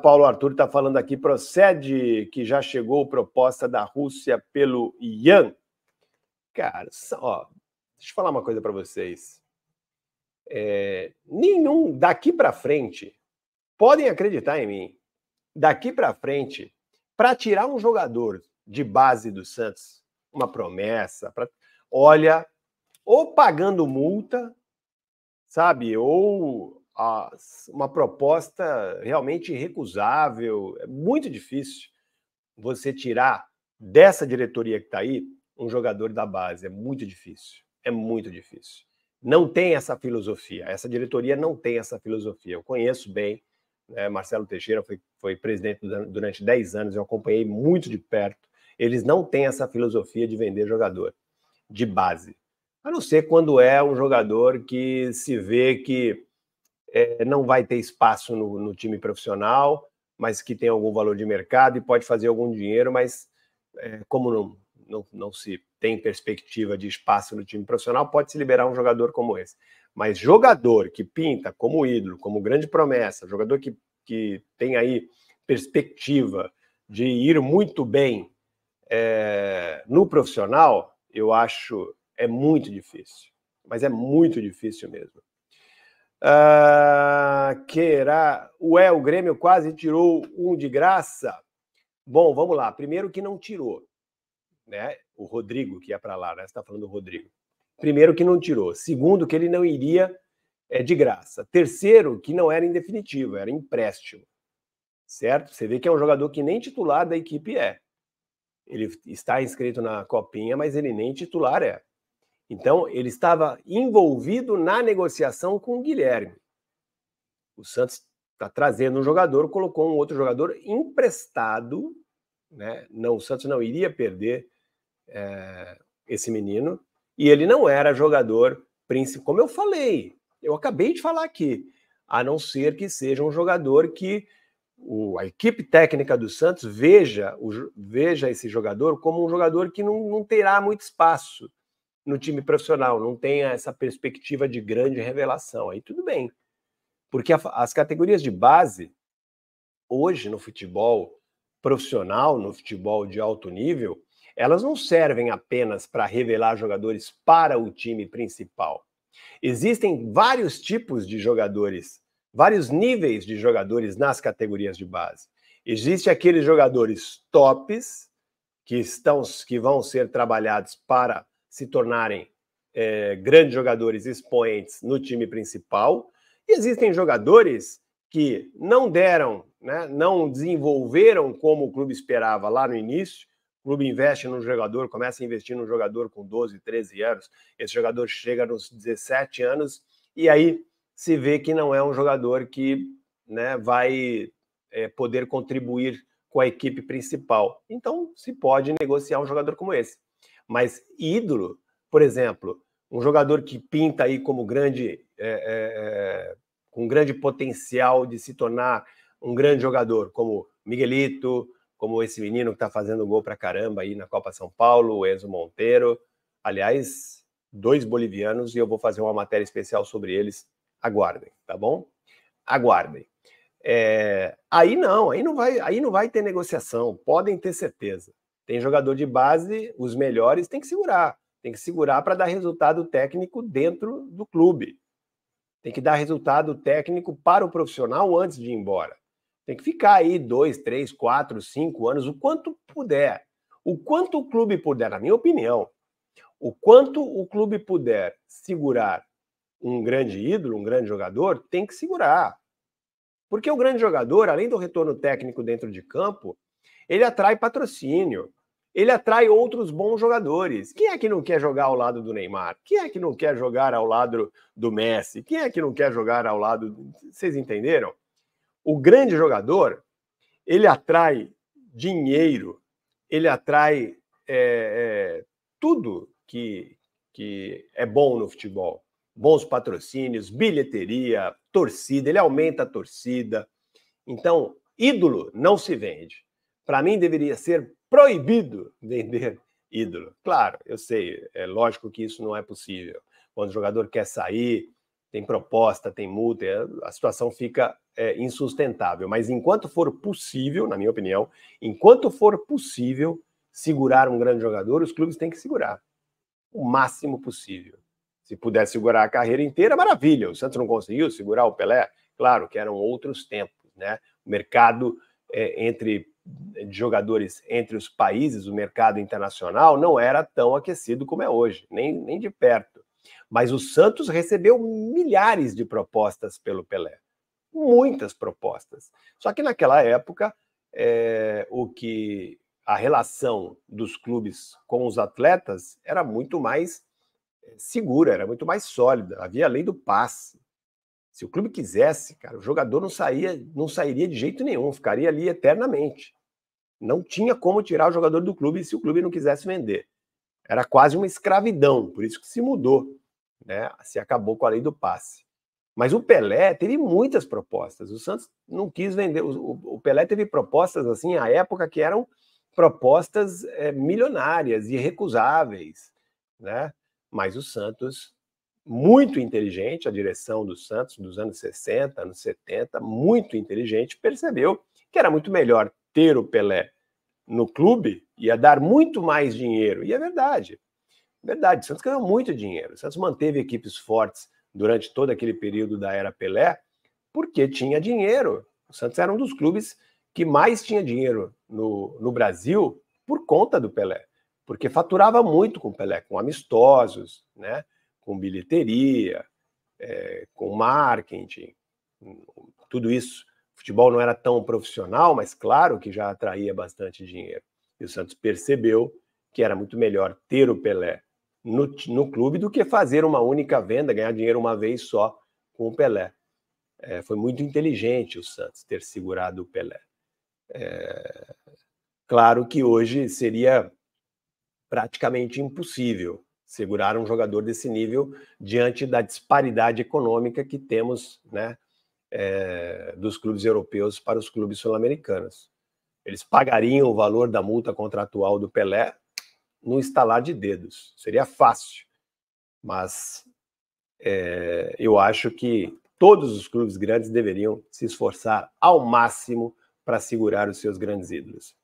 Paulo Arthur está falando aqui, procede que já chegou proposta da Rússia pelo Ian? Cara, ó, deixa eu falar uma coisa para vocês. Nenhum, daqui para frente, podem acreditar em mim, daqui para frente, para tirar um jogador de base do Santos, uma promessa, olha, ou pagando multa, sabe, ou uma proposta realmente irrecusável. É muito difícil você tirar dessa diretoria que está aí um jogador da base. É muito difícil. É muito difícil. Não tem essa filosofia. Essa diretoria não tem essa filosofia. Eu conheço bem. Marcelo Teixeira foi presidente durante 10 anos. Eu acompanhei muito de perto. Eles não têm essa filosofia de vender jogador de base. A não ser quando é um jogador que se vê que não vai ter espaço no time profissional, mas que tem algum valor de mercado e pode fazer algum dinheiro, mas como não se tem perspectiva de espaço no time profissional, pode-se liberar um jogador como esse. Mas jogador que pinta como ídolo, como grande promessa, jogador que tem aí perspectiva de ir muito bem no profissional, eu acho muito difícil. Mas é muito difícil mesmo. O Grêmio quase tirou um de graça. Bom, vamos lá. Primeiro que não tirou, né? O Rodrigo que ia para lá, né? Você está falando do Rodrigo. Primeiro que não tirou. Segundo que ele não iria de graça. Terceiro que não era em definitivo, era empréstimo. Certo? Você vê que é um jogador que nem titular da equipe é. Ele está inscrito na Copinha, mas ele nem titular é. Então, ele estava envolvido na negociação com o Guilherme. O Santos está trazendo um jogador, colocou um outro jogador emprestado, né? Não, o Santos não iria perder esse menino, e ele não era jogador principal, como eu falei, eu acabei de falar aqui, a não ser que seja um jogador que a equipe técnica do Santos veja esse jogador como um jogador que não terá muito espaço no time profissional, não tenha essa perspectiva de grande revelação. Aí tudo bem. Porque as categorias de base, hoje no futebol profissional, no futebol de alto nível, elas não servem apenas para revelar jogadores para o time principal. Existem vários tipos de jogadores, vários níveis de jogadores nas categorias de base. Existem aqueles jogadores tops que vão ser trabalhados para se tornarem grandes jogadores expoentes no time principal. E existem jogadores que não deram, né, não desenvolveram como o clube esperava lá no início. O clube investe no jogador, começa a investir no jogador com 12, 13 anos. Esse jogador chega nos 17 anos e aí se vê que não é um jogador que, né, vai poder contribuir com a equipe principal. Então, se pode negociar um jogador como esse. Mas ídolo, por exemplo, um jogador que pinta aí como com grande potencial de se tornar um grande jogador, como Miguelito, como esse menino que está fazendo gol pra caramba aí na Copa São Paulo, o Enzo Monteiro. Aliás, 2 bolivianos, e eu vou fazer uma matéria especial sobre eles. Aguardem, tá bom? Aguardem. Aí não vai ter negociação, podem ter certeza. Tem jogador de base, os melhores tem que segurar para dar resultado técnico dentro do clube. Tem que dar resultado técnico para o profissional antes de ir embora. Tem que ficar aí 2, 3, 4, 5 anos, o quanto puder. O quanto o clube puder, na minha opinião, o quanto o clube puder segurar um grande ídolo, um grande jogador, tem que segurar. Porque o grande jogador, além do retorno técnico dentro de campo, ele atrai patrocínio, ele atrai outros bons jogadores. Quem é que não quer jogar ao lado do Neymar? Quem é que não quer jogar ao lado do Messi? Quem é que não quer jogar ao lado... Vocês entenderam? O grande jogador, ele atrai dinheiro, ele atrai tudo que é bom no futebol. Bons patrocínios, bilheteria, torcida, ele aumenta a torcida. Então, ídolo não se vende. Para mim, deveria ser proibido vender ídolo. Claro, eu sei, é lógico que isso não é possível. Quando o jogador quer sair, tem proposta, tem multa, a situação fica insustentável. Mas enquanto for possível, na minha opinião, enquanto for possível segurar um grande jogador, os clubes têm que segurar o máximo possível. Se puder segurar a carreira inteira, maravilha. O Santos não conseguiu segurar o Pelé, claro que eram outros tempos, né? O mercado de jogadores entre os países, o mercado internacional, não era tão aquecido como é hoje, nem de perto. Mas o Santos recebeu milhares de propostas pelo Pelé. Muitas propostas. Só que naquela época, a relação dos clubes com os atletas era muito mais segura, era muito mais sólida. Havia a lei do passe. Se o clube quisesse, cara, o jogador não sairia de jeito nenhum, ficaria ali eternamente. Não tinha como tirar o jogador do clube se o clube não quisesse vender. Era quase uma escravidão, por isso que se mudou, né? Se acabou com a lei do passe. Mas o Pelé teve muitas propostas. O Santos não quis vender. O Pelé teve propostas assim à época que eram propostas milionárias, irrecusáveis, né? Mas o Santos, muito inteligente, a direção do Santos dos anos 60, anos 70, muito inteligente, percebeu que era muito melhor ter o Pelé no clube, ia dar muito mais dinheiro. E é verdade. Verdade, o Santos ganhou muito dinheiro. O Santos manteve equipes fortes durante todo aquele período da era Pelé, porque tinha dinheiro. O Santos era um dos clubes que mais tinha dinheiro no Brasil por conta do Pelé, porque faturava muito com o Pelé, com amistosos, né? Com bilheteria, com marketing, tudo isso. O futebol não era tão profissional, mas claro que já atraía bastante dinheiro. E o Santos percebeu que era muito melhor ter o Pelé no clube do que fazer uma única venda, ganhar dinheiro uma vez só com o Pelé. Foi muito inteligente o Santos ter segurado o Pelé. Claro que hoje seria praticamente impossível segurar um jogador desse nível diante da disparidade econômica que temos, né, dos clubes europeus para os clubes sul-americanos. Eles pagariam o valor da multa contratual do Pelé no estalar de dedos. Seria fácil, mas eu acho que todos os clubes grandes deveriam se esforçar ao máximo para segurar os seus grandes ídolos.